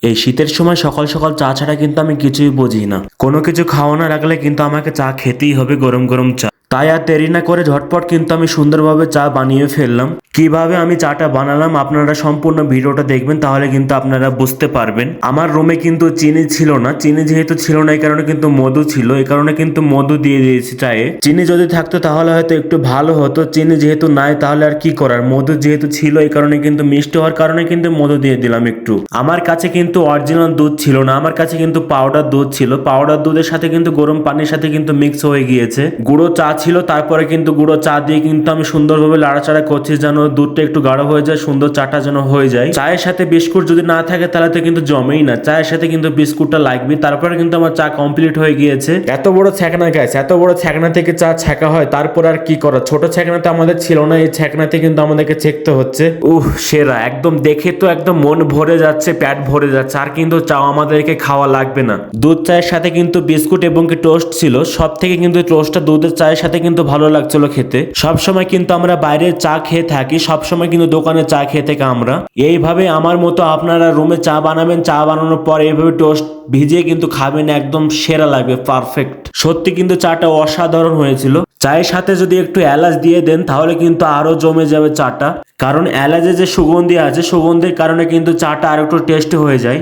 এই শীতের সময় সকাল সকাল চা ছাড়া কিন্তু আমি কিছুই বুঝি না। কোনো কিছু খাওয়া না রাখলে কিন্তু আমাকে চা খেতেই হবে, গরম গরম চা। তাই আর দেরি না করে ঝটপট কিন্তু আমি সুন্দরভাবে চা বানিয়ে ফেললাম। কিভাবে আমি চাটা বানালাম আপনারা সম্পূর্ণ ভিডিওটা দেখবেন, তাহলে কিন্তু আপনারা বুঝতে পারবেন। আমার রুমে কিন্তু চিনি ছিল না, চিনি যেহেতু ছিল না এই কারণে কিন্তু মধু ছিল, এই কারণে কিন্তু মধু দিয়ে দিয়েছি চায়ে। চিনি যদি থাকতো তাহলে হয়তো একটু ভালো হতো, চিনি যেহেতু নাই তাহলে আর কি করার, মধু যেহেতু ছিল এই কারণে কিন্তু মিষ্টি হওয়ার কারণে কিন্তু মধু দিয়ে দিলাম একটু। আমার কাছে কিন্তু অরিজিনাল দুধ ছিল না, আমার কাছে কিন্তু পাউডার দুধ ছিল। পাউডার দুধের সাথে কিন্তু গরম পানির সাথে কিন্তু মিক্স হয়ে গিয়েছে। গুঁড়ো চা ছিল, তারপরে কিন্তু গুঁড়ো চা দিয়ে কিন্তু আমি সুন্দরভাবে লাড়াচাড়া করছি যেন দুধটা একটু গাঢ় হয়ে যায়, সুন্দর চাটা যেন হয়ে যায়। চায়ের সাথে বিস্কুট যদি না থাকে তাহলে তো কিন্তু জমেই না, চায়ের সাথে কিন্তু বিস্কুটটা লাগবে। তারপরে কিন্তু আমার চা কমপ্লিট হয়ে গিয়েছে। এত বড় ছ্যাঁকনা গ্যাস, এত বড় ছ্যাঁকনা থেকে চা ছ্যাঁকা হয়, তারপর আর কি করা। ছোট ছ্যাঁকনাতে আমাদের ছিল না, এই ছ্যাঁকনাতে কিন্তু আমাদেরকে চেকতে হচ্ছে। সেরা, একদম দেখে তো একদম মন ভরে যাচ্ছে, পেট ভরে যাচ্ছে। আর কিন্তু চাও আমাদেরকে খাওয়া লাগবে না। দুধ চায়ের সাথে কিন্তু বিস্কুট এবং কি টোস্ট ছিল, সব থেকে কিন্তু টোস্টটা দুধের চায়ের সাথে কিন্তু ভালো লাগছিল খেতে। সব সময় কিন্তু আমরা বাইরে চা খেয়ে থাকি, সব সময় কিন্তু দোকানে চা খেয়ে থাকি আমরা। এইভাবে আমার মতো আপনারা রুমে চা বানাবেন, চা বানানোর পর এইভাবে টোস্ট ভিজিয়ে কিন্তু খাবেন, একদম সেরা লাগবে, পারফেক্ট। সত্যি কিন্তু চাটা অসাধারণ হয়েছিল। চায়ের সাথে যদি একটু এলাচ দিয়ে দেন তাহলে কিন্তু আরো জমে যাবে চাটা, কারণ এলাচে যে সুগন্ধি আছে, সুগন্ধির কারণে কিন্তু চাটা আর একটু টেস্টি হয়ে যায়।